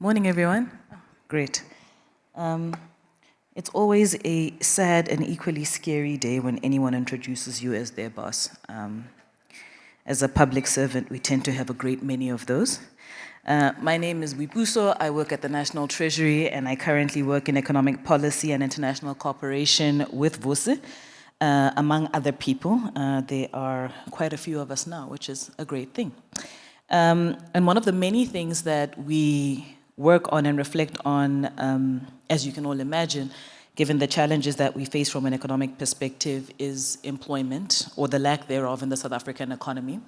Morning, everyone. Great. It's always a sad and equally scary day when anyone introduces you as their boss. As a public servant, we tend to have a great many of those. My name is Boipuso. I work at the National Treasury, and I currently work in economic policy and international cooperation with VOSE, among other people. There are quite a few of us now, which is a great thing. And one of the many things that we work on and reflect on, as you can all imagine, given the challenges that we face from an economic perspective, is employment, or the lack thereof in the South African economy.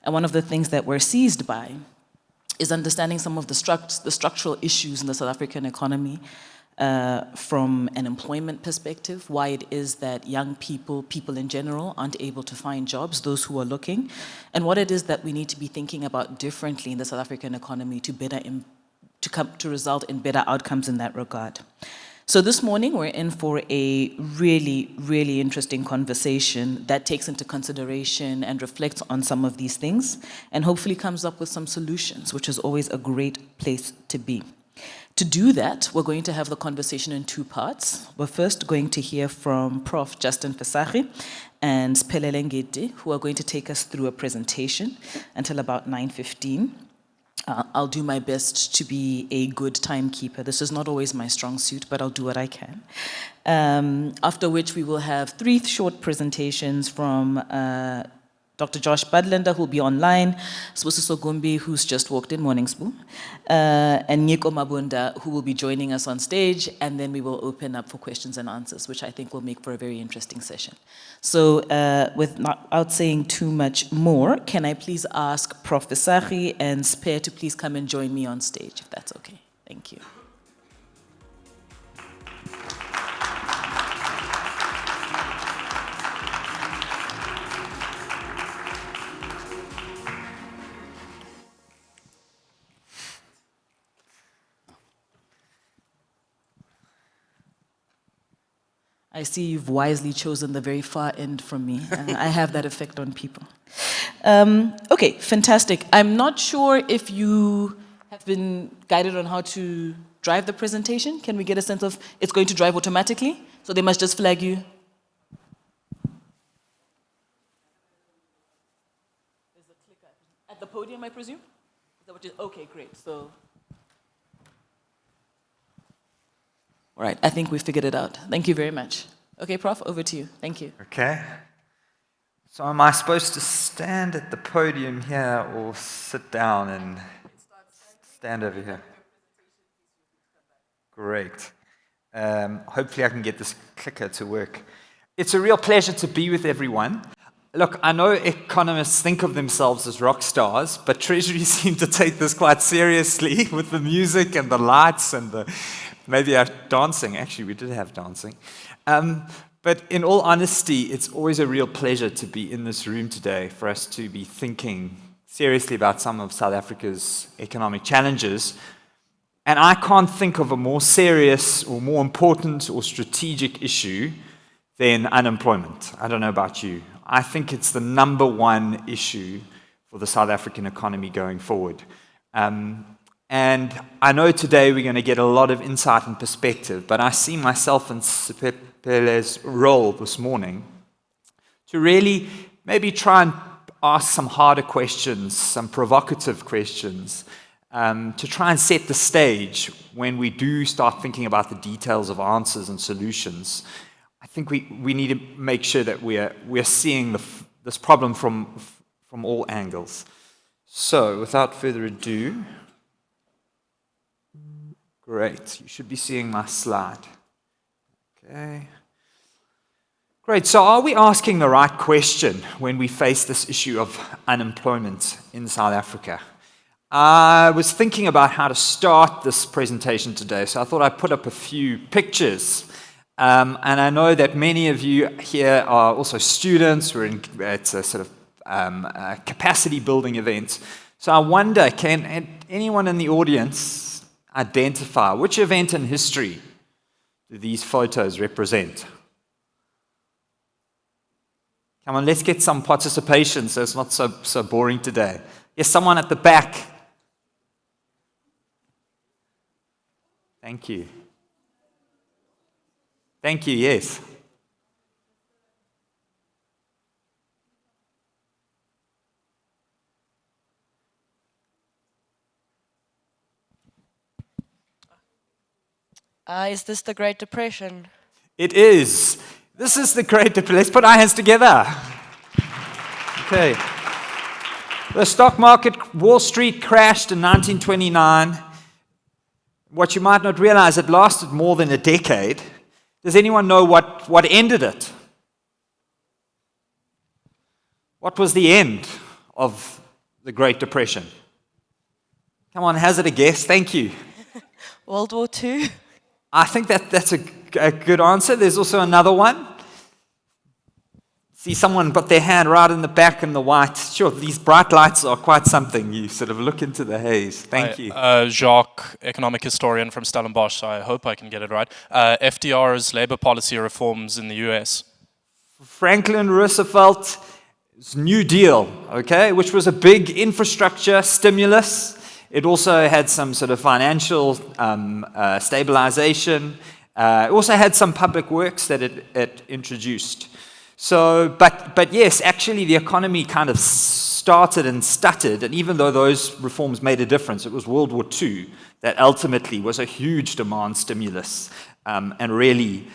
And one of the things that we're seized by is understanding some of the structural issues in the South African economy from an employment perspective, why it is that young people in general, aren't able to find jobs, those who are looking, and what it is that we need to be thinking about differently in the South African economy to result in better outcomes in that regard. So this morning, we're in for a really, really interesting conversation that takes into consideration and reflects on some of these things, and hopefully comes up with some solutions, which is always a great place to be. To do that, we're going to have the conversation in two parts. We're first going to hear from Prof. Justin Fasari and Spelele Ngete, who are going to take us through a presentation until about 9:15. I'll do my best to be a good timekeeper. This is not always my strong suit, but I'll do what I can. After which we will have 3 short presentations from Dr. Josh Budlander, who will be online, Sbusiso Gumbi, who's just walked in, morning Sbu, and Nico Mabunda, who will be joining us on stage, and then we will open up for questions and answers, which I think will make for a very interesting session. So without saying too much more, can I please ask Prof. Fasari and Spare to please come and join me on stage, if that's okay. Thank you. I see you've wisely chosen the very far end from me. I have that effect on people. Okay, fantastic. I'm not sure if you have been guided on how to drive the presentation. Can we get a sense of it's going to drive automatically? So they must just flag you. There's a clicker. At the podium, I presume? Is that what okay, great. So. All right, I think we figured it out. Thank you very much. Okay, Prof, over to you. Thank you. Okay. So am I supposed to stand at the podium here or sit down and stand over here? Great. Hopefully I can get this clicker to work. It's a real pleasure to be with everyone. Look, I know economists think of themselves as rock stars, but Treasury seem to take this quite seriously with the music and the lights and maybe our dancing. Actually, we did have dancing. But in all honesty, it's always a real pleasure to be in this room today for us to be thinking seriously about some of South Africa's economic challenges. And I can't think of a more serious or more important or strategic issue than unemployment. I don't know about you. I think it's the #1 issue for the South African economy going forward. And I know today we're going to get a lot of insight and perspective, but I see myself in Sepele's role this morning to really maybe try and ask some harder questions, some provocative questions, to try and set the stage when we do start thinking about the details of answers and solutions. I think we need to make sure that we're seeing this problem from all angles. So, without further ado, great, you should be seeing my slide. Okay. Great, so are we asking the right question when we face this issue of unemployment in South Africa? I was thinking about how to start this presentation today, so I thought I'd put up a few pictures. And I know that many of you here are also students. It's a sort of a capacity building event. So I wonder, can anyone in the audience identify which event in history do these photos represent? Come on, let's get some participation so it's not so boring today. Yes, someone at the back. Thank you. Thank you, yes. Is this the Great Depression? It is. This is the Great Depression. Let's put our hands together. Okay. The stock market, Wall Street crashed in 1929. What you might not realize, it lasted more than a decade. Does anyone know what ended it? What was the end of the Great Depression? Come on, hazard a guess. Thank you. World War II? I think that's a good answer. There's also another one. See, someone put their hand right in the back in the white. Sure, these bright lights are quite something. You sort of look into the haze. Thank you. Jacques, economic historian from Stellenbosch, so I hope I can get it right. FDR's labor policy reforms in the US. Franklin Roosevelt's New Deal, okay, which was a big infrastructure stimulus. It also had some sort of financial stabilization. It also had some public works that it introduced. So, but yes, actually the economy kind of started and stuttered, and even though those reforms made a difference, it was World War II that ultimately was a huge demand stimulus and really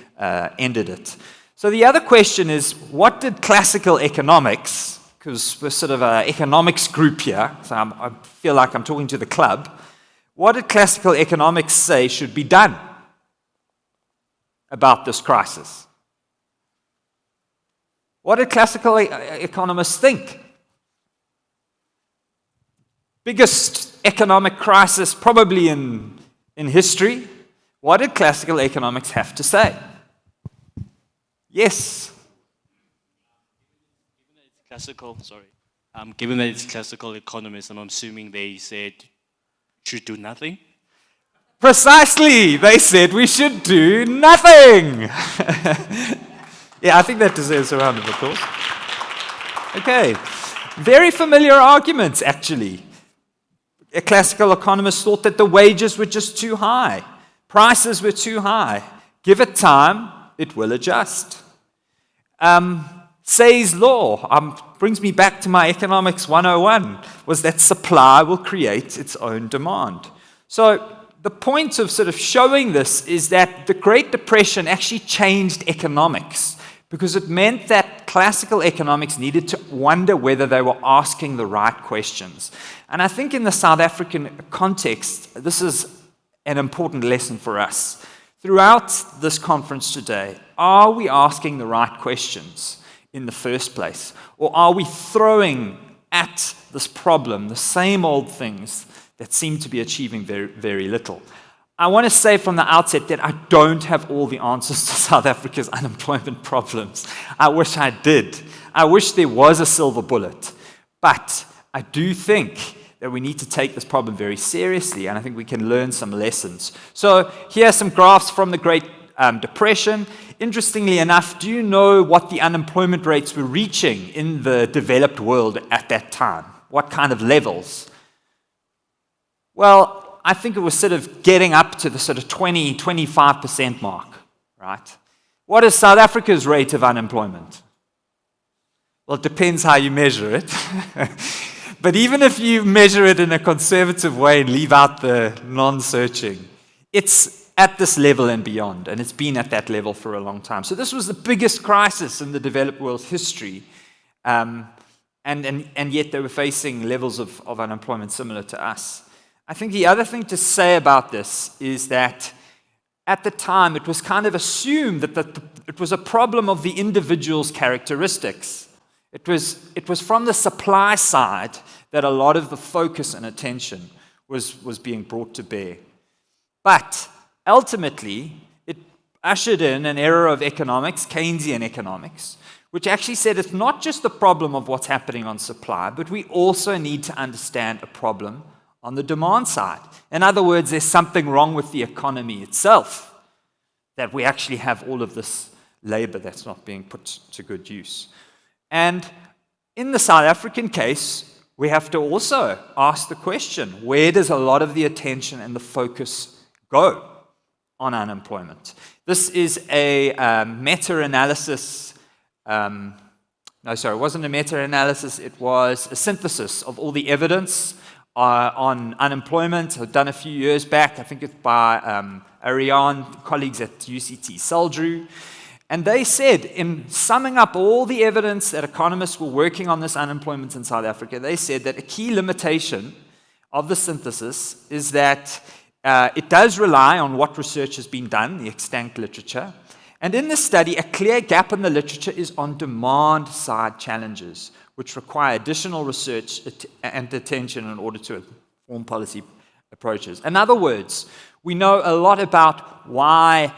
ended it. So the other question is, what did classical economics, because we're sort of an economics group here, so I feel like I'm talking to the club, what did classical economics say should be done about this crisis? What did classical economists think? Biggest economic crisis probably in history. What did classical economics have to say? Yes. Given that it's classical economists, I'm assuming they said should do nothing. Precisely, they said we should do nothing. Yeah, I think that deserves a round of applause. Okay, very familiar arguments, actually. Classical economists thought that the wages were just too high. Prices were too high. Give it time, it will adjust. Say's law brings me back to my economics 101, was that supply will create its own demand. So the point of sort of showing this is that the Great Depression actually changed economics, because it meant that classical economics needed to wonder whether they were asking the right questions. And I think in the South African context, this is an important lesson for us. Throughout this conference today, are we asking the right questions in the first place? Or are we throwing at this problem the same old things that seem to be achieving very, very little? I want to say from the outset that I don't have all the answers to South Africa's unemployment problems. I wish I did. I wish there was a silver bullet. But I do think that we need to take this problem very seriously, and I think we can learn some lessons. So here are some graphs from the Great Depression. Interestingly enough, do you know what the unemployment rates were reaching in the developed world at that time? What kind of levels? Well, I think it was sort of getting up to the sort of 25% mark, right? What is South Africa's rate of unemployment? Well, it depends how you measure it. But even if you measure it in a conservative way and leave out the non-searching, it's at this level and beyond, and it's been at that level for a long time. So this was the biggest crisis in the developed world's history, and yet they were facing levels of unemployment similar to us. I think the other thing to say about this is that at the time it was kind of assumed that it was a problem of the individual's characteristics. It was from the supply side that a lot of the focus and attention was being brought to bear. But ultimately, it ushered in an era of economics, Keynesian economics, which actually said it's not just the problem of what's happening on supply, but we also need to understand a problem on the demand side. In other words, there's something wrong with the economy itself, that we actually have all of this labor that's not being put to good use. And in the South African case, we have to also ask the question, where does a lot of the attention and the focus go? on unemployment. This is a meta-analysis. No, sorry, it wasn't a meta-analysis. It was a synthesis of all the evidence on unemployment, done a few years back. I think it's by Ariane, colleagues at UCT Seldrew. And they said, in summing up all the evidence that economists were working on this unemployment in South Africa, they said that a key limitation of the synthesis is that it does rely on what research has been done, the extant literature. And in this study, a clear gap in the literature is on demand-side challenges, which require additional research and attention in order to form policy approaches. In other words, we know a lot about why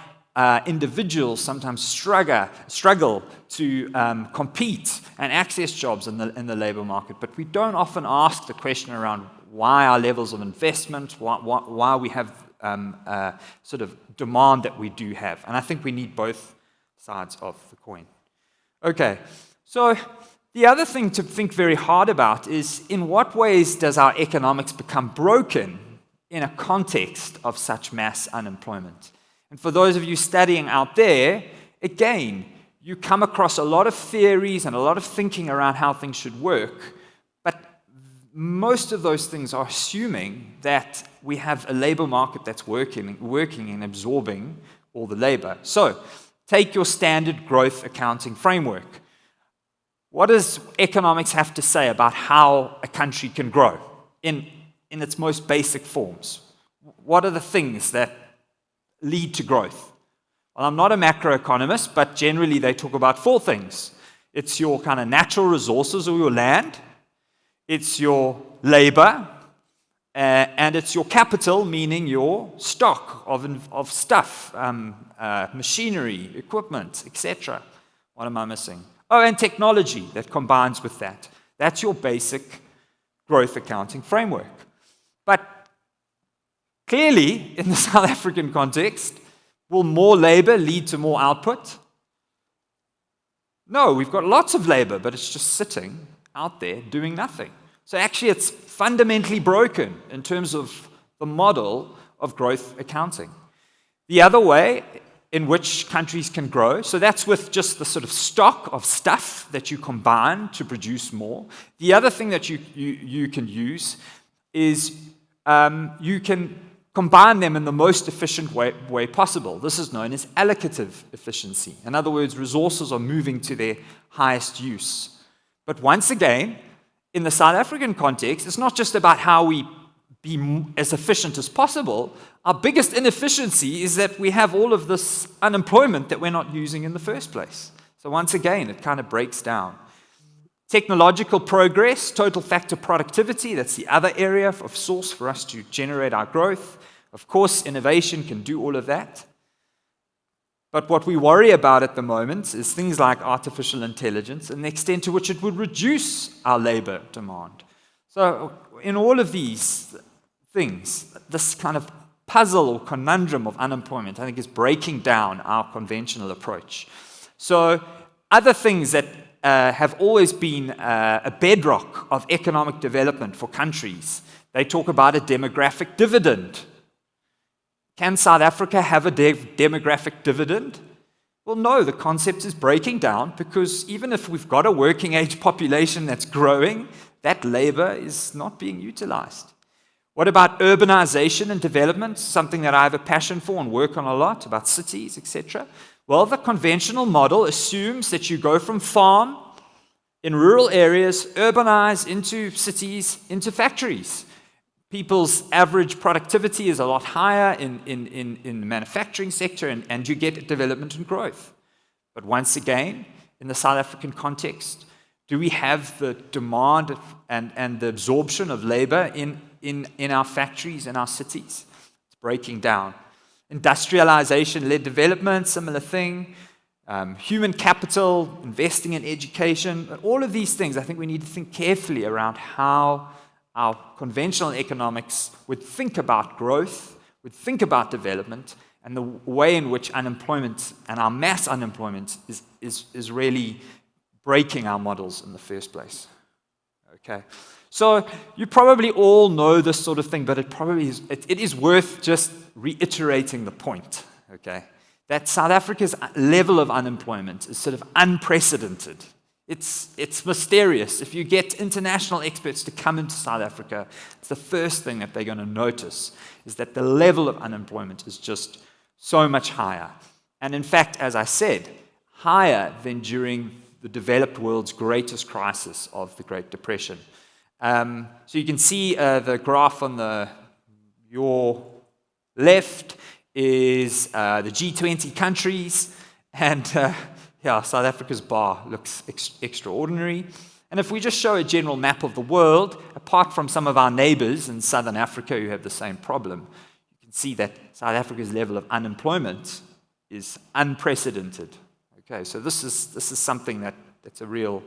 individuals sometimes struggle to compete and access jobs in the labor market, but we don't often ask the question around why our levels of investment, why we have sort of demand that we do have. And I think we need both sides of the coin. Okay, so the other thing to think very hard about is, in what ways does our economics become broken in a context of such mass unemployment? And for those of you studying out there, again, you come across a lot of theories and a lot of thinking around how things should work, but most of those things are assuming that we have a labor market that's working and absorbing all the labor. So, take your standard growth accounting framework. What does economics have to say about how a country can grow in its most basic forms? What are the things that lead to growth? Well, I'm not a macroeconomist, but generally they talk about four things. It's your kind of natural resources or your land, it's your labor, and it's your capital, meaning your stock of stuff, machinery, equipment, etc. What am I missing? Oh, and technology that combines with that. That's your basic growth accounting framework. But clearly, in the South African context, will more labor lead to more output? No, we've got lots of labor, but it's just sitting out there doing nothing. So actually, it's fundamentally broken in terms of the model of growth accounting. The other way in which countries can grow, so that's with just the sort of stock of stuff that you combine to produce more. The other thing that you can use is you can combine them in the most efficient way possible. This is known as allocative efficiency. In other words, resources are moving to their highest use. But once again, in the South African context, it's not just about how we be as efficient as possible. Our biggest inefficiency is that we have all of this unemployment that we're not using in the first place. So once again, it kind of breaks down. Technological progress, total factor productivity, that's the other area of source for us to generate our growth. Of course, innovation can do all of that. But what we worry about at the moment is things like artificial intelligence and the extent to which it would reduce our labor demand. So in all of these things, this kind of puzzle or conundrum of unemployment, I think, is breaking down our conventional approach. So other things that have always been a bedrock of economic development for countries, they talk about a demographic dividend. Can South Africa have a demographic dividend? Well, no, the concept is breaking down, because even if we've got a working age population that's growing, that labor is not being utilized. What about urbanization and development? Something that I have a passion for and work on a lot, about cities, etc. Well, the conventional model assumes that you go from farm in rural areas, urbanize into cities, into factories. People's average productivity is a lot higher in the manufacturing sector, and you get development and growth. But once again, in the South African context, do we have the demand and the absorption of labor in our factories, in our cities? It's breaking down. Industrialization-led development, similar thing. Human capital, investing in education, all of these things, I think we need to think carefully around how our conventional economics would think about growth, would think about development, and the way in which unemployment and our mass unemployment is really breaking our models in the first place. Okay, so you probably all know this sort of thing, but it is worth just reiterating the point. okay? That South Africa's level of unemployment is sort of unprecedented. It's mysterious. If you get international experts to come into South Africa, it's the first thing that they're going to notice is that the level of unemployment is just so much higher. And in fact, as I said, higher than during the developed world's greatest crisis of the Great Depression. So you can see the graph on your left is the G20 countries, and South Africa's bar looks extraordinary. And if we just show a general map of the world, apart from some of our neighbors in Southern Africa who have the same problem, you can see that South Africa's level of unemployment is unprecedented. Okay, so this is something that's a real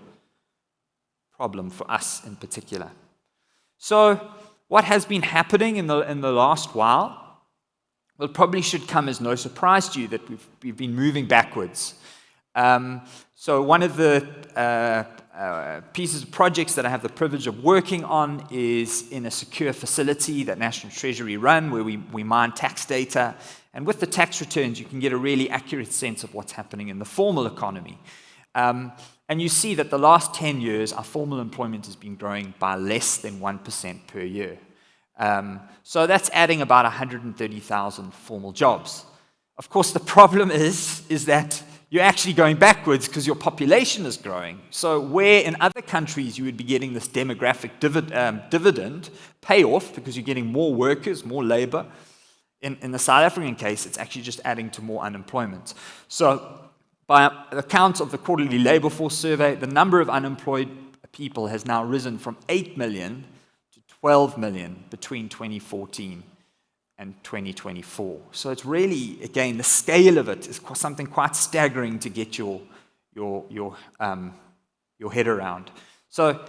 problem for us in particular. So what has been happening in the last while? Well, it probably should come as no surprise to you that we've been moving backwards. So one of the pieces of projects that I have the privilege of working on is in a secure facility that National Treasury run, where we mine tax data. And with the tax returns, you can get a really accurate sense of what's happening in the formal economy. And you see that the last 10 years, our formal employment has been growing by less than 1% per year. So that's adding about 130,000 formal jobs. Of course, the problem is that you're actually going backwards because your population is growing. So where in other countries you would be getting this demographic dividend payoff because you're getting more workers, more labor, in the South African case, it's actually just adding to more unemployment. So by account of the quarterly labor force survey, the number of unemployed people has now risen from 8 million to 12 million between 2014 and 2024. So it's really, again, the scale of it is something quite staggering to get your head around. So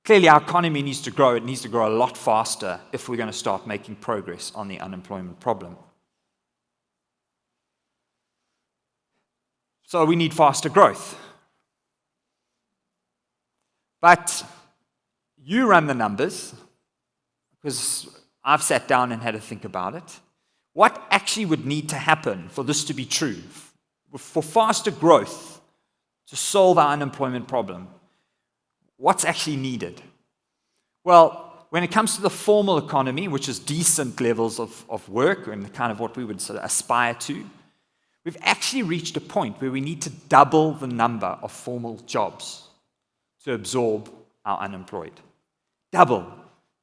clearly our economy needs to grow. It needs to grow a lot faster if we're going to start making progress on the unemployment problem. So we need faster growth. But you run the numbers, because I've sat down and had to think about it. What actually would need to happen for this to be true? For faster growth to solve our unemployment problem, what's actually needed? Well, when it comes to the formal economy, which is decent levels of work and kind of what we would sort of aspire to, we've actually reached a point where we need to double the number of formal jobs to absorb our unemployed. Double.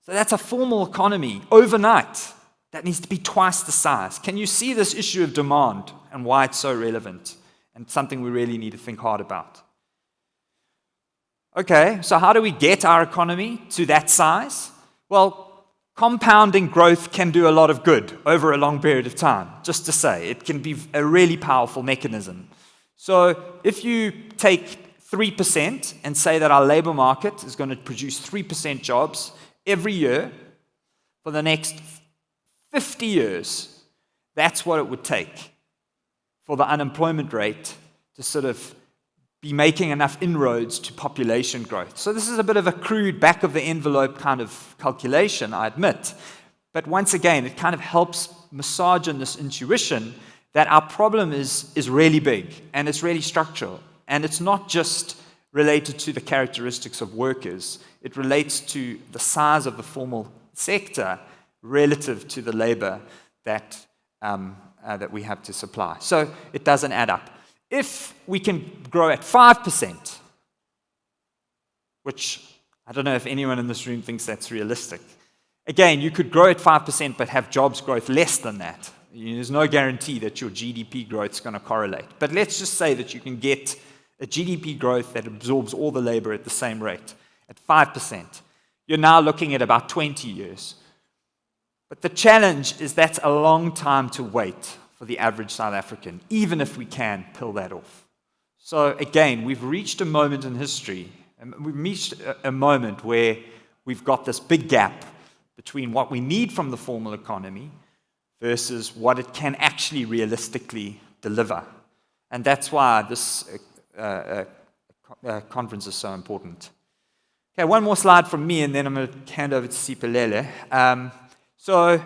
So that's a formal economy overnight that needs to be twice the size. Can you see this issue of demand and why it's so relevant and something we really need to think hard about? Okay, so how do we get our economy to that size? Well, compounding growth can do a lot of good over a long period of time. Just to say, it can be a really powerful mechanism. So if you take 3% and say that our labor market is going to produce 3% jobs every year for the next 50 years, that's what it would take for the unemployment rate to sort of be making enough inroads to population growth. So this is a bit of a crude back-of-the-envelope kind of calculation, I admit. But once again, it kind of helps massage in this intuition that our problem is really big, and it's really structural. And it's not just related to the characteristics of workers. It relates to the size of the formal sector relative to the labor that we have to supply. So it doesn't add up. If we can grow at 5%, which I don't know if anyone in this room thinks that's realistic. Again, you could grow at 5% but have jobs growth less than that. There's no guarantee that your GDP growth is going to correlate. But let's just say that you can get a GDP growth that absorbs all the labor at the same rate, at 5%. You're now looking at about 20 years. But the challenge is that's a long time to wait for the average South African, even if we can pull that off. So again, we've reached a moment in history, and we've reached a moment where we've got this big gap between what we need from the formal economy versus what it can actually realistically deliver. And that's why this conference is so important. Okay, one more slide from me, and then I'm going to hand over to Siphelele. So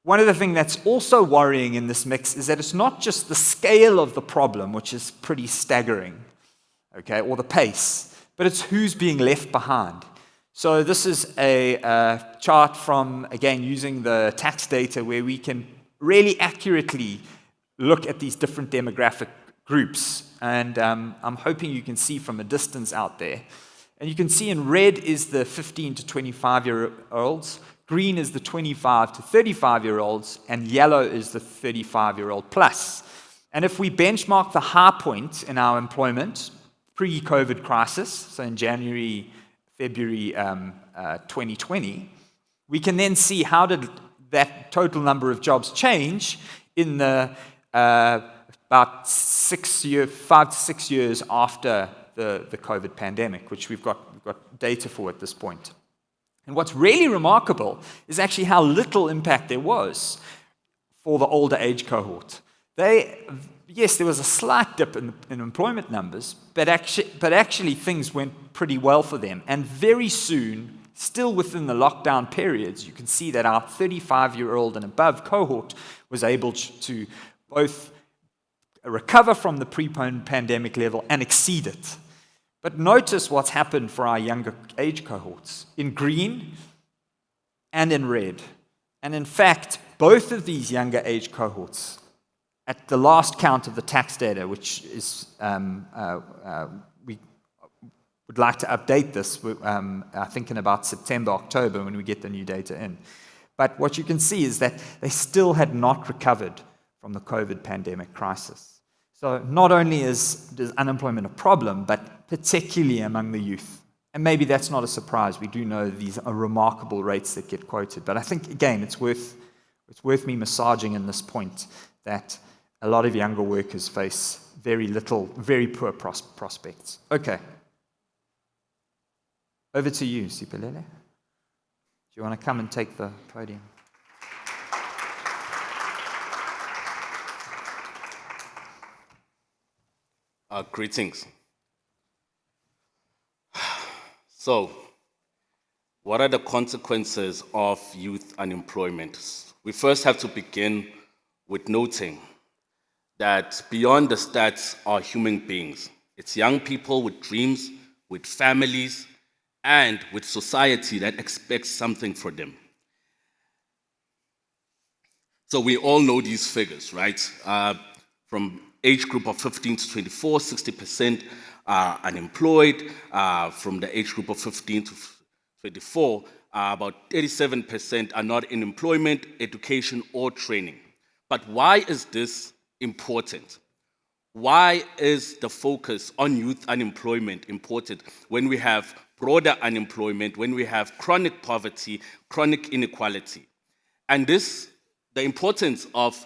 one of the things that's also worrying in this mix is that it's not just the scale of the problem, which is pretty staggering, okay, or the pace, but it's who's being left behind. So this is a chart from, again, using the tax data where we can really accurately look at these different demographic groups. And I'm hoping you can see from a distance out there. And you can see in red is the 15 to 25-year-olds, green is the 25 to 35-year-olds, and yellow is the 35-year-old plus. And if we benchmark the high point in our employment, pre-COVID crisis, so in January, February 2020, we can then see how did that total number of jobs change in the about 5 to 6 years after the COVID pandemic, which we've got data for at this point. And what's really remarkable is actually how little impact there was for the older age cohort. Yes, there was a slight dip in employment numbers, but actually things went pretty well for them. And very soon, still within the lockdown periods, you can see that our 35-year-old and above cohort was able to both recover from the pre-pandemic level and exceed it. But notice what's happened for our younger age cohorts in green and in red. And in fact, both of these younger age cohorts, at the last count of the tax data, which is, we would like to update this, I think in about September, October, when we get the new data in. But what you can see is that they still had not recovered from the COVID pandemic crisis. So not only is unemployment a problem, but particularly among the youth. And maybe that's not a surprise. We do know these are remarkable rates that get quoted. But I think, again, it's worth me massaging in this point that a lot of younger workers face very poor prospects. Okay. Over to you, Siphelele. Do you want to come and take the podium? Greetings. So, what are the consequences of youth unemployment? We first have to begin with noting that beyond the stats are human beings. It's young people with dreams, with families, and with society that expects something for them. So we all know these figures, right? From age group of 15 to 24, 60% are unemployed. From the age group of 15 to 24, about 37% are not in employment, education, or training. But why is this important? Why is the focus on youth unemployment important when we have broader unemployment, when we have chronic poverty, chronic inequality? And the importance of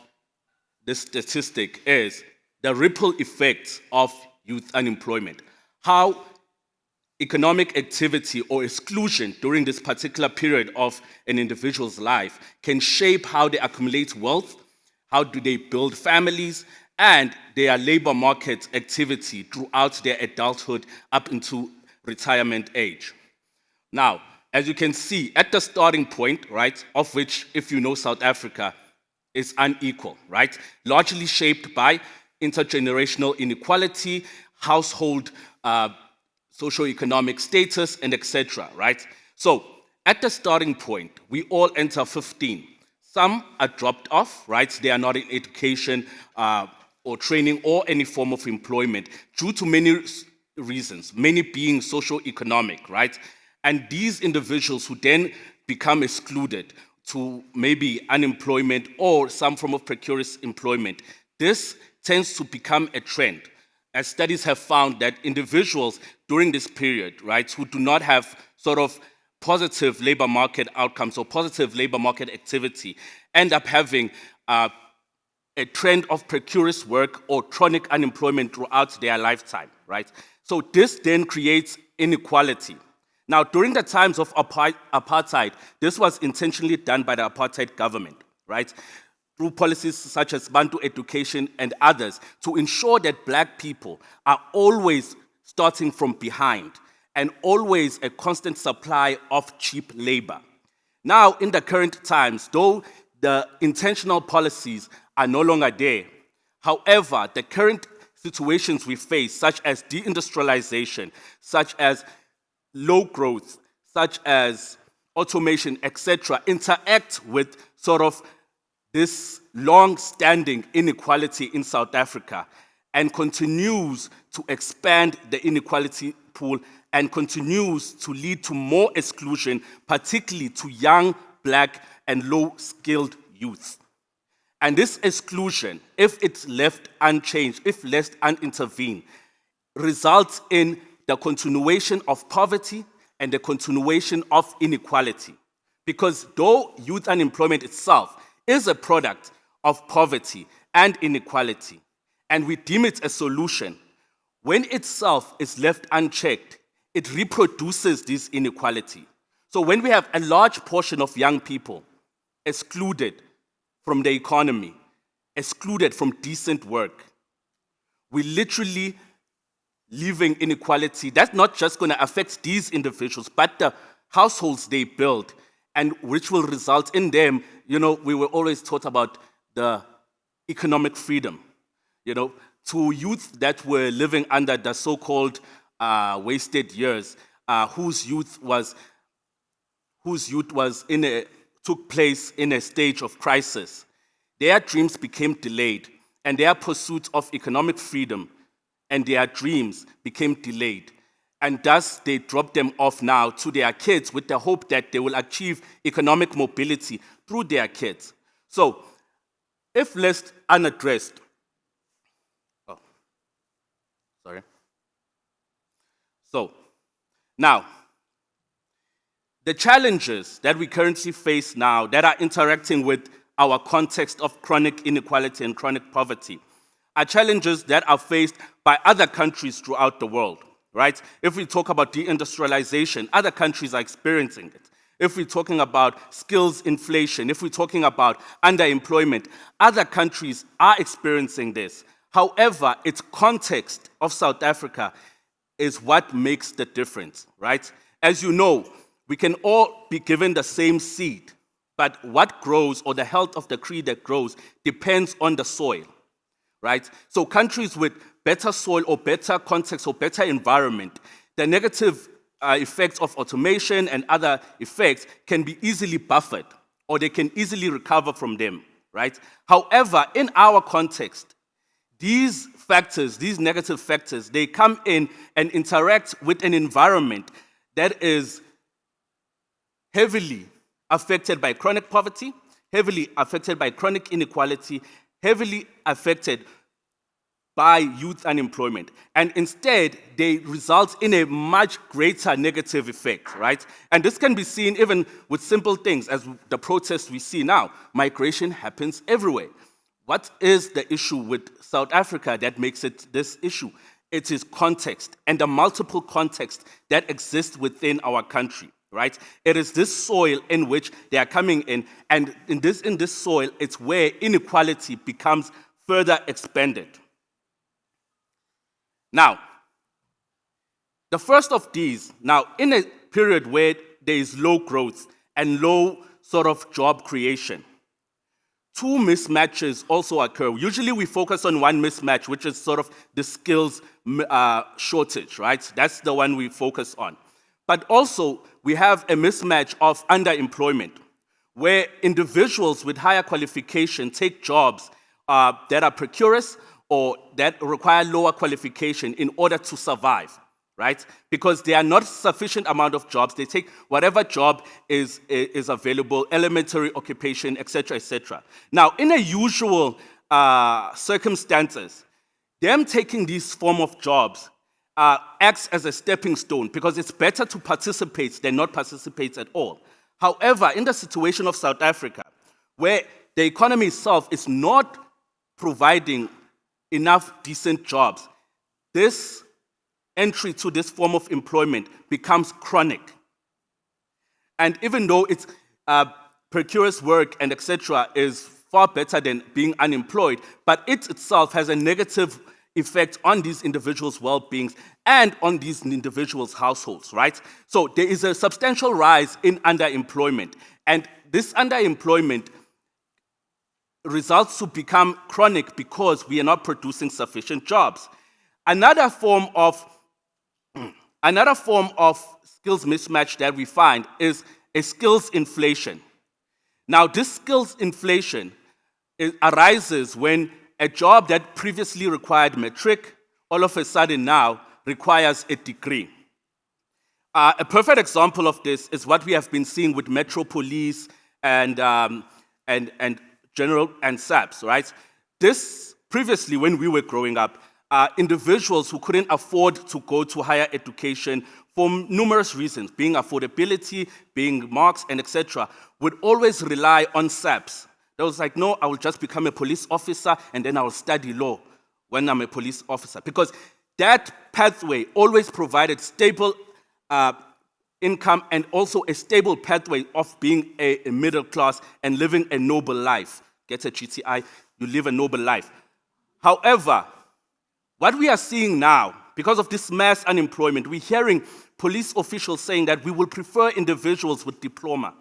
this statistic is the ripple effects of youth unemployment. How economic activity or exclusion during this particular period of an individual's life can shape how they accumulate wealth, how do they build families, and their labor market activity throughout their adulthood up into retirement age. Now, as you can see, at the starting point, right, of which, if you know South Africa, is unequal, right? Largely shaped by intergenerational inequality, household socioeconomic status, and etc., right? So, at the starting point, we all enter 15. Some are dropped off, right? They are not in education or training or any form of employment due to many reasons, many being socioeconomic, right? And these individuals who then become excluded to maybe unemployment or some form of precarious employment, this tends to become a trend. As studies have found that individuals during this period, right, who do not have sort of positive labor market outcomes or positive labor market activity end up having a trend of precarious work or chronic unemployment throughout their lifetime, right? So this then creates inequality. Now, during the times of apartheid, this was intentionally done by the apartheid government, right? Through policies such as Bantu education and others to ensure that black people are always starting from behind and always a constant supply of cheap labor. Now, in the current times, though the intentional policies are no longer there. However, the current situations we face, such as deindustrialization, such as low growth, such as automation, etc., interact with sort of this long-standing inequality in South Africa and continues to expand the inequality pool and continues to lead to more exclusion, particularly to young, black, and low-skilled youth. And this exclusion, if it's left unchanged, if left unintervened, results in the continuation of poverty and the continuation of inequality. Because though youth unemployment itself is a product of poverty and inequality, and we deem it a solution, when itself is left unchecked, it reproduces this inequality. So when we have a large portion of young people excluded from the economy, excluded from decent work, we literally living inequality. That's not just going to affect these individuals, but the households they build, and which will result in them, we were always taught about the economic freedom, to youth that were living under the so-called wasted years, whose youth took place in a stage of crisis. Their dreams became delayed, and their pursuit of economic freedom and their dreams became delayed. And thus, they drop them off now to their kids with the hope that they will achieve economic mobility through their kids. So, if left unaddressed, So, now, the challenges that we currently face now that are interacting with our context of chronic inequality and chronic poverty are challenges that are faced by other countries throughout the world, right? If we talk about deindustrialization, other countries are experiencing it. If we're talking about skills inflation, if we're talking about underemployment, other countries are experiencing this. However, its context of South Africa is what makes the difference, right? As you know, we can all be given the same seed, but what grows or the health of the tree that grows depends on the soil, right? So countries with better soil or better context or better environment, the negative effects of automation and other effects can be easily buffered or they can easily recover from them, right? However, in our context, these factors, these negative factors, they come in and interact with an environment that is heavily affected by chronic poverty, heavily affected by chronic inequality, heavily affected by youth unemployment. And instead, they result in a much greater negative effect, right? And this can be seen even with simple things, as the protests we see now. Migration happens everywhere. What is the issue with South Africa that makes it this issue? It is context and the multiple contexts that exist within our country, right? It is this soil in which they are coming in, and in this soil, it's where inequality becomes further expanded. Now, the first of these, in a period where there is low growth and low sort of job creation, two mismatches also occur. Usually we focus on one mismatch, which is sort of the skills shortage, right? That's the one we focus on. But also we have a mismatch of underemployment, where individuals with higher qualification take jobs that are precarious or that require lower qualification in order to survive, right? Because there are not sufficient amount of jobs. They take whatever job is available, elementary occupation, etc., etc. Now, in a usual circumstances, them taking these form of jobs acts as a stepping stone because it's better to participate than not participate at all. However, in the situation of South Africa, where the economy itself is not providing enough decent jobs, this entry to this form of employment becomes chronic. And even though it's precarious work and etc. is far better than being unemployed, but it itself has a negative effect on these individuals' well-being and on these individuals' households, right? So there is a substantial rise in underemployment, and this underemployment results to become chronic because we are not producing sufficient jobs. Another form of skills mismatch that we find is a skills inflation. Now, this skills inflation arises when a job that previously required matric, all of a sudden now requires a degree. A perfect example of this is what we have been seeing with Metro Police and General and SAPS, right? This, previously when we were growing up, individuals who couldn't afford to go to higher education for numerous reasons, being affordability, being marks, and etc., would always rely on SAPS. They was like, no, I will just become a police officer and then I will study law when I'm a police officer. Because that pathway always provided stable income and also a stable pathway of being a middle class and living a noble life. Get a GTI, you live a noble life. However, what we are seeing now, because of this mass unemployment, we're hearing police officials saying that we will prefer individuals with diploma.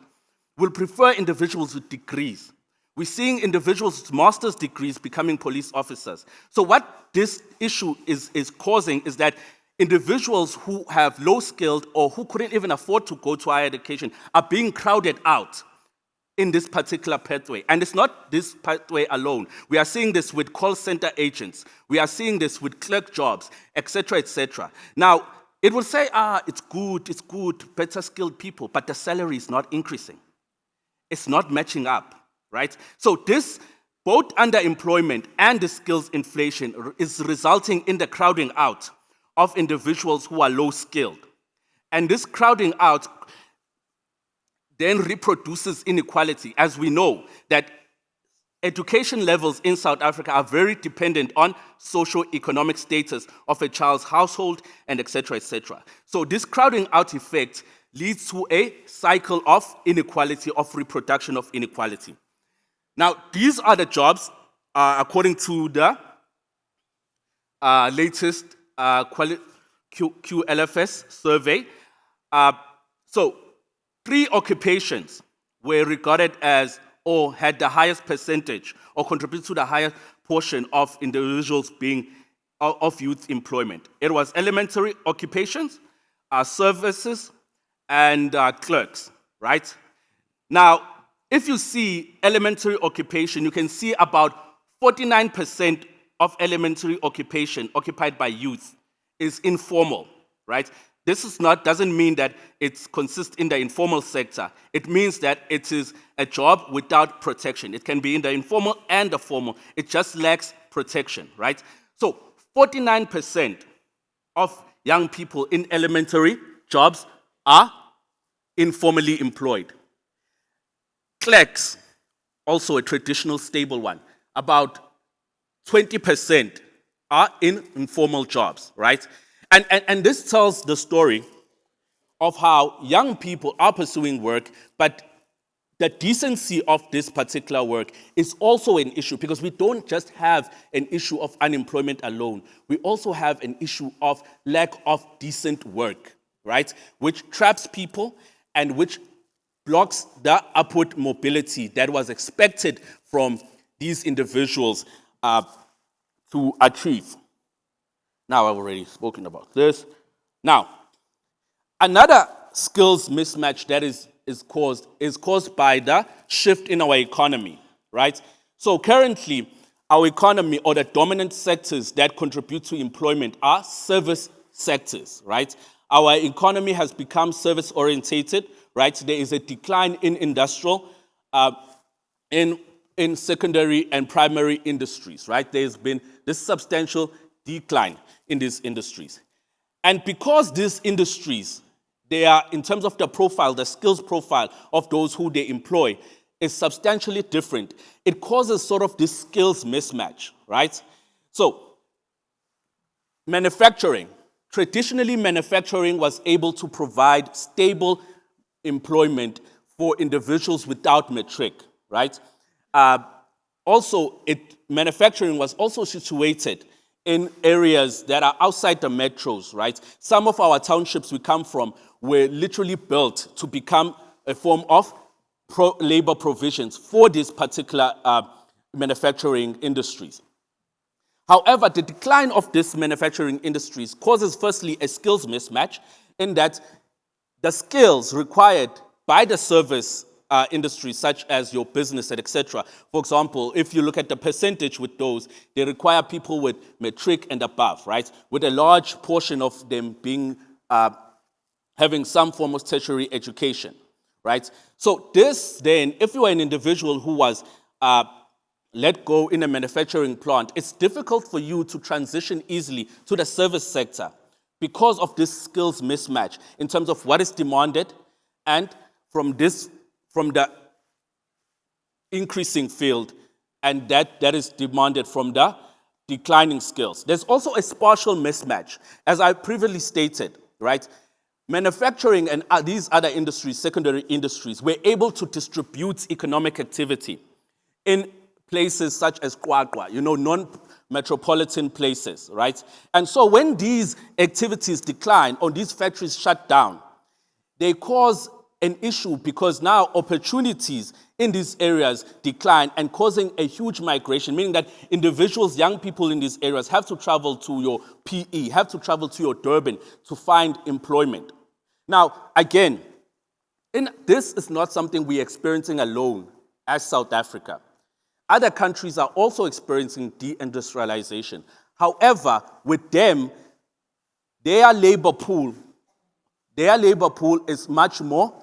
We'll prefer individuals with degrees. We're seeing individuals with master's degrees becoming police officers. So what this issue is causing is that individuals who have low-skilled or who couldn't even afford to go to higher education are being crowded out in this particular pathway. And it's not this pathway alone. We are seeing this with call center agents. We are seeing this with clerk jobs, etc., etc. Now, it will say, it's good, better skilled people, but the salary is not increasing. It's not matching up, right? So this, both underemployment and the skills inflation is resulting in the crowding out of individuals who are low-skilled. And this crowding out then reproduces inequality, as we know that education levels in South Africa are very dependent on socio-economic status of a child's household, and etc., etc. So this crowding out effect leads to a cycle of inequality, of reproduction of inequality. Now, these are the jobs, according to the latest QLFS survey. So 3 occupations were regarded as or had the highest percentage or contributed to the highest portion of individuals being of youth employment. It was elementary occupations, services, and clerks, right? Now, if you see elementary occupation, you can see about 49% of elementary occupation occupied by youth is informal, right? This doesn't mean that it consists in the informal sector. It means that it is a job without protection. It can be in the informal and the formal. It just lacks protection, right? So 49% of young people in elementary jobs are informally employed. Clerks, also a traditional stable one, about 20% are in informal jobs, right? And this tells the story of how young people are pursuing work, but the decency of this particular work is also an issue, because we don't just have an issue of unemployment alone. We also have an issue of lack of decent work, right? Which traps people and which blocks the upward mobility that was expected from these individuals to achieve. Now, I've already spoken about this. Now, another skills mismatch that is caused by the shift in our economy, right? So currently, our economy, or the dominant sectors that contribute to employment, are service sectors, right? Our economy has become service-orientated, right? There is a decline in industrial, in secondary and primary industries, right? There's been this substantial decline in these industries. And because these industries, they are, in terms of the profile, the skills profile of those who they employ is substantially different, it causes sort of this skills mismatch, right? So, manufacturing. Traditionally, manufacturing was able to provide stable employment for individuals without matric, right? Manufacturing was also situated in areas that are outside the metros, right? Some of our townships we come from were literally built to become a form of labor provisions for these particular manufacturing industries. However, the decline of these manufacturing industries causes firstly a skills mismatch in that the skills required by the service industry, such as your business, etc. For example, if you look at the percentage with those, they require people with matric and above, right? With a large portion of them being having some form of tertiary education, right? So this then, if you are an individual who was let go in a manufacturing plant, it's difficult for you to transition easily to the service sector because of this skills mismatch in terms of what is demanded and from the increasing field and that is demanded from the declining skills. There's also a spatial mismatch. As I previously stated, right? Manufacturing and these other industries, secondary industries, were able to distribute economic activity in places such as Kwakwa, non-metropolitan places, right? And so when these activities decline or these factories shut down, they cause an issue because now opportunities in these areas decline and causing a huge migration, meaning that individuals, young people in these areas have to travel to your PE, have to travel to your Durban to find employment. Now, again, this is not something we're experiencing alone as South Africa. Other countries are also experiencing deindustrialization. However, with them, their labor pool is much more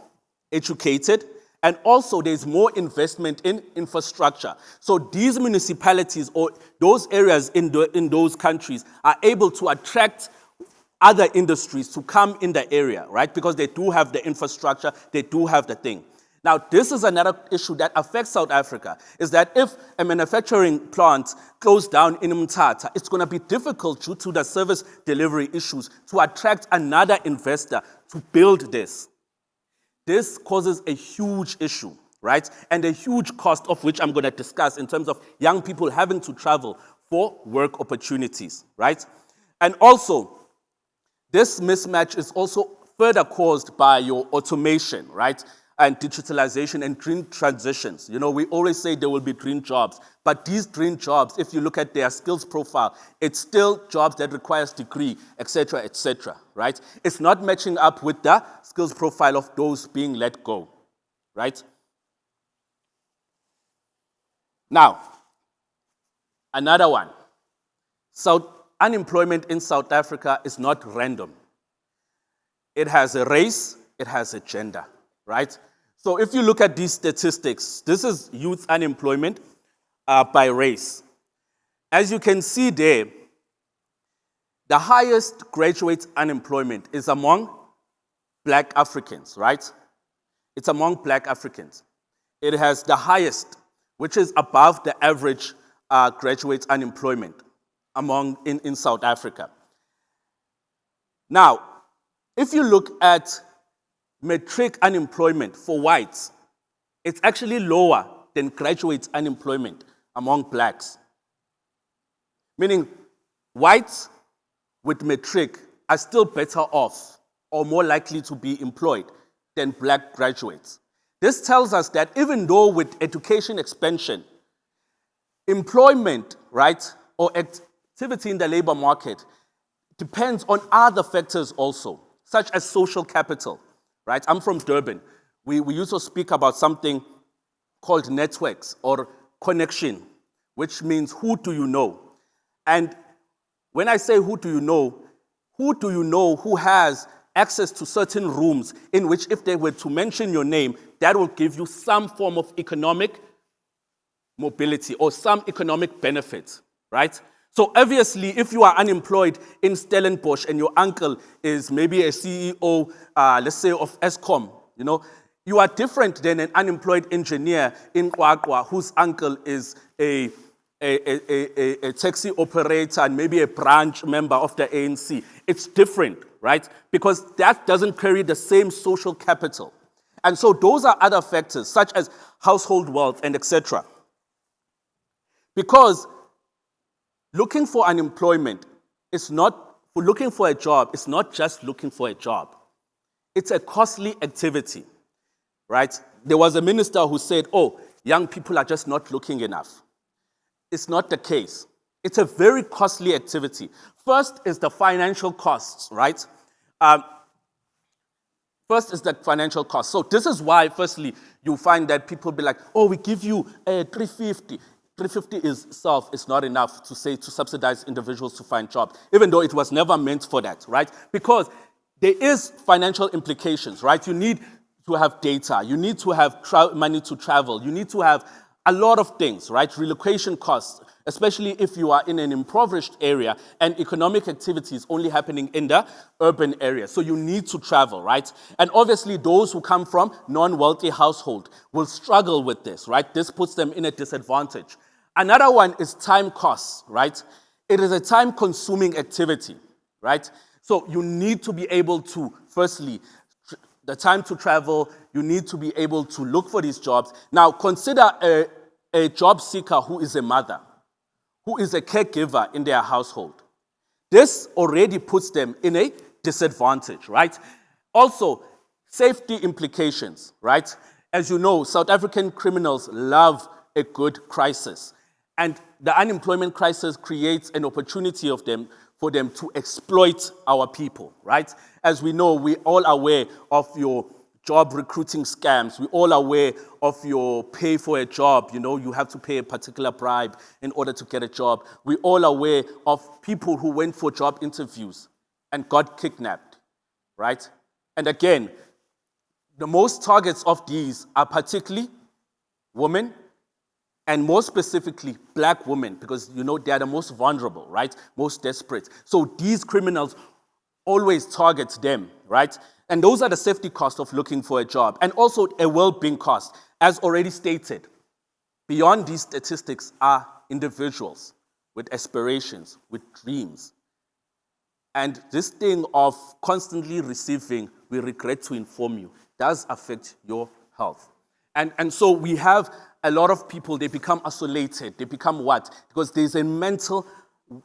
educated, and also there's more investment in infrastructure. So these municipalities or those areas in those countries are able to attract other industries to come in the area, right? Because they do have the infrastructure, they do have the thing. Now, this is another issue that affects South Africa, is that if a manufacturing plant closed down in Mthatha, it's going to be difficult due to the service delivery issues to attract another investor to build this. This causes a huge issue, right? And a huge cost of which I'm going to discuss in terms of young people having to travel for work opportunities, right? And also, this mismatch is also further caused by your automation, right? And digitalization and green transitions. We always say there will be green jobs, but these green jobs, if you look at their skills profile, it's still jobs that requires degree, etc., right? It's not matching up with the skills profile of those being let go, right? Now, another one. Unemployment in South Africa is not random. It has a race, it has a gender. Right? So if you look at these statistics, this is youth unemployment by race. As you can see there, the highest graduate unemployment is among Black Africans, right? It's among Black Africans. It has the highest, which is above the average graduate unemployment in South Africa. Now, if you look at matric unemployment for whites, it's actually lower than graduate unemployment among blacks. Meaning, whites with matric are still better off or more likely to be employed than black graduates. This tells us that even though with education expansion, employment, right, or activity in the labor market depends on other factors also, such as social capital. Right? I'm from Durban. We used to speak about something called networks or connection, which means who do you know? And when I say who do you know who has access to certain rooms in which if they were to mention your name, that will give you some form of economic mobility or some economic benefit, right? So obviously, if you are unemployed in Stellenbosch and your uncle is maybe a CEO, let's say, of Eskom, you are different than an unemployed engineer in Kwakwa whose uncle is a taxi operator and maybe a branch member of the ANC. It's different, right? Because that doesn't carry the same social capital. And so those are other factors, such as household wealth and etc. Because looking for unemployment looking for a job is not just looking for a job. It's a costly activity, right? There was a minister who said, young people are just not looking enough. is not the case. It's a very costly activity. First is the financial costs, right? First is the financial cost. So this is why, firstly, you find that people be like, oh, we give you 350. 350 itself is not enough to subsidize individuals to find jobs, even though it was never meant for that, right? Because there is financial implications, right? You need to have data. You need to have money to travel. You need to have a lot of things, right? Relocation costs, especially if you are in an impoverished area and economic activity is only happening in the urban area. So you need to travel, right? And obviously those who come from non-wealthy household will struggle with this, right? This puts them in a disadvantage. Another one is time costs, right? It is a time-consuming activity, right? So you need to be able to, firstly, the time to travel, you need to be able to look for these jobs. Now, consider a job seeker who is a mother, who is a caregiver in their household. This already puts them in a disadvantage, right? Also, safety implications, right? As you know, South African criminals love a good crisis. And the unemployment crisis creates an opportunity for them to exploit our people, right? As we know, we're all aware of your job recruiting scams. We're all aware of your pay for a job. You know, you have to pay a particular bribe in order to get a job. We're all aware of people who went for job interviews and got kidnapped, right? And again, the most targets of these are particularly women, and more specifically, black women, because, you know, they are the most vulnerable, right? Most desperate. So these criminals always target them, right? And those are the safety costs of looking for a job. And also a well-being cost. As already stated, beyond these statistics are individuals with aspirations, with dreams. And this thing of constantly receiving, we regret to inform you, does affect your health. And so we have a lot of people, they become isolated. They become what? Because there's a mental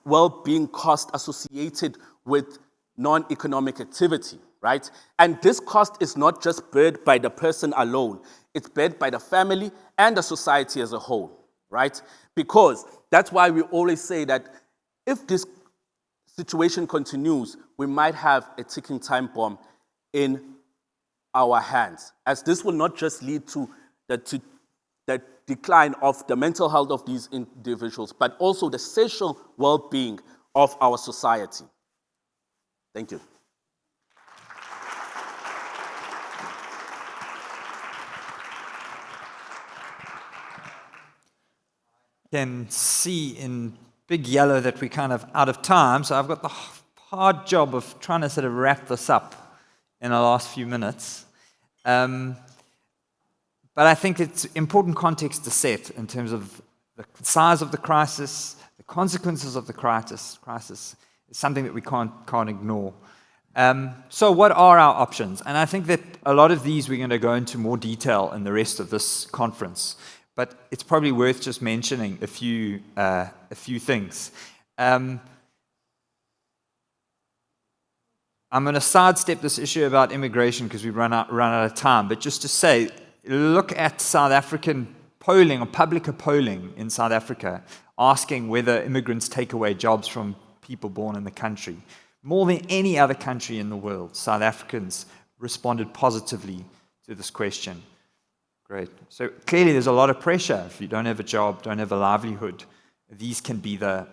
well-being cost associated with non-economic activity, right? And this cost is not just borne by the person alone. It's borne by the family and the society as a whole, right? Because that's why we always say that if this situation continues, we might have a ticking time bomb in our hands, as this will not just lead to the decline of the mental health of these individuals, but also the social well-being of our society. Thank you. Can see in big yellow that we're kind of out of time, so I've got the hard job of trying to sort of wrap this up in the last few minutes. But I think it's important context to set in terms of the size of the crisis, the consequences of the crisis is something that we can't ignore. So what are our options? And I think that a lot of these we're going to go into more detail in the rest of this conference. But it's probably worth just mentioning a few things. I'm going to sidestep this issue about immigration because we've run out of time. But just to say, look at South African polling or public polling in South Africa, asking whether immigrants take away jobs from people born in the country. More than any other country in the world, South Africans responded positively to this question. Great. So clearly there's a lot of pressure. If you don't have a job, don't have a livelihood, these can be the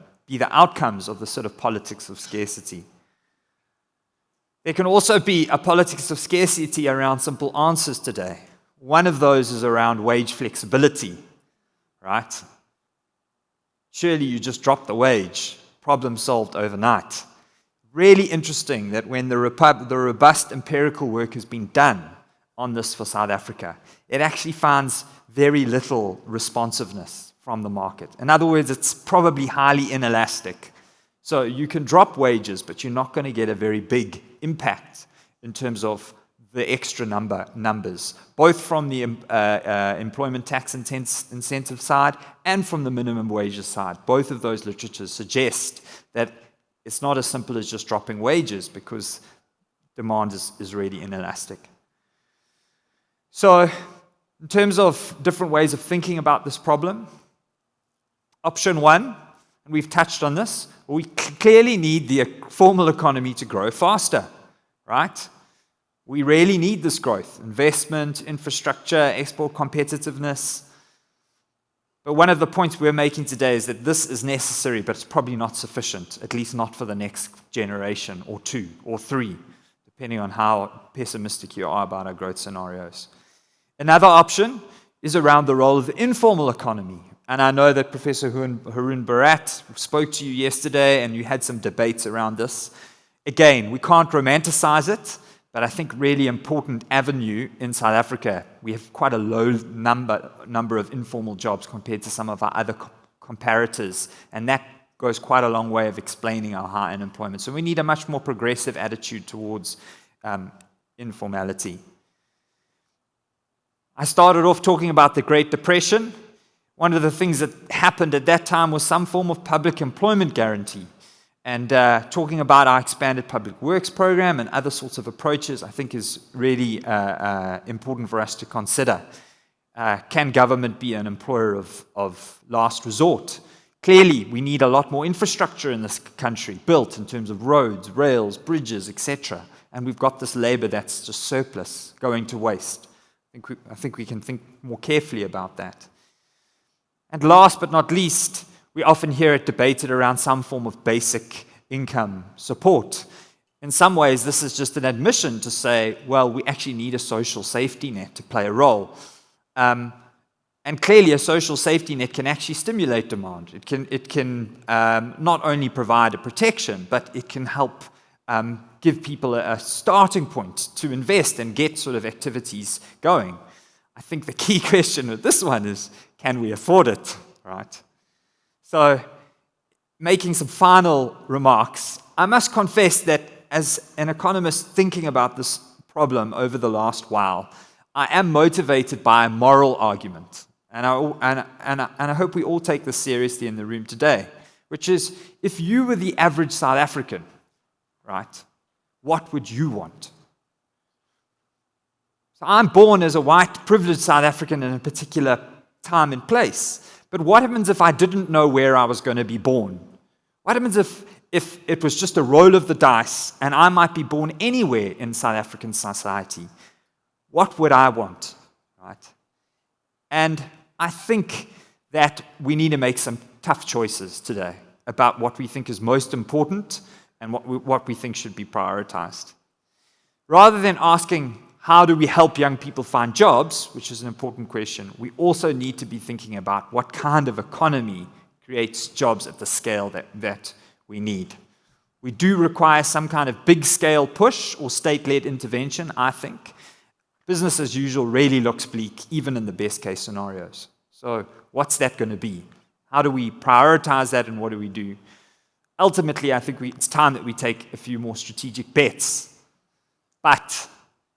outcomes of the sort of politics of scarcity. There can also be a politics of scarcity around simple answers today. One of those is around wage flexibility, right? Surely you just drop the wage, problem solved overnight. Really interesting that when the robust empirical work has been done on this for South Africa, it actually finds very little responsiveness from the market. In other words, it's probably highly inelastic. So you can drop wages, but you're not going to get a very big impact in terms of the extra numbers, both from the employment tax incentive side and from the minimum wages side. Both of those literatures suggest that it's not as simple as just dropping wages because demand is really inelastic. So in terms of different ways of thinking about this problem, Option one, and we've touched on this, we clearly need the formal economy to grow faster, right? We really need this growth, investment, infrastructure, export competitiveness. But one of the points we're making today is that this is necessary, but it's probably not sufficient, at least not for the next generation or 2 or 3, depending on how pessimistic you are about our growth scenarios. Another option is around the role of the informal economy. And I know that Professor Haroon Bharat spoke to you yesterday, and you had some debates around this. Again, we can't romanticize it, but I think really important avenue in South Africa. We have quite a low number of informal jobs compared to some of our other comparators, and that goes quite a long way of explaining our high unemployment. So we need a much more progressive attitude towards informality. I started off talking about the Great Depression. One of the things that happened at that time was some form of public employment guarantee. And talking about our expanded public works program and other sorts of approaches, I think is really important for us to consider. Can government be an employer of last resort? Clearly, we need a lot more infrastructure in this country, built in terms of roads, rails, bridges, etc. And we've got this labor that's just surplus, going to waste. I think we can think more carefully about that. And last but not least, we often hear it debated around some form of basic income support. In some ways, this is just an admission to say, well, we actually need a social safety net to play a role. And clearly, a social safety net can actually stimulate demand. It can not only provide a protection, but it can help give people a starting point to invest and get sort of activities going. I think the key question with this one is, can we afford it, right? So, making some final remarks, I must confess that as an economist thinking about this problem over the last while, I am motivated by a moral argument. And I hope we all take this seriously in the room today, which is, if you were the average South African, right, what would you want? So I'm born as a white, privileged South African in a particular time and place. But what happens if I didn't know where I was going to be born? What happens if it was just a roll of the dice and I might be born anywhere in South African society? What would I want, right? And I think that we need to make some tough choices today about what we think is most important and what we think should be prioritized. Rather than asking, how do we help young people find jobs, which is an important question, we also need to be thinking about what kind of economy creates jobs at the scale that we need. We do require some kind of big-scale push or state-led intervention, I think. Business as usual really looks bleak, even in the best-case scenarios. So what's that going to be? How do we prioritize that, and what do we do? Ultimately, I think it's time that we take a few more strategic bets. But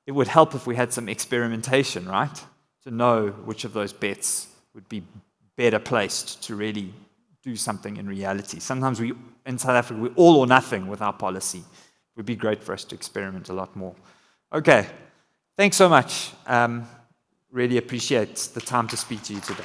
it would help if we had some experimentation, right? To know which of those bets would be better placed to really do something in reality. Sometimes in South Africa, we're all or nothing with our policy. It would be great for us to experiment a lot more. Okay, thanks so much. Really appreciate the time to speak to you today.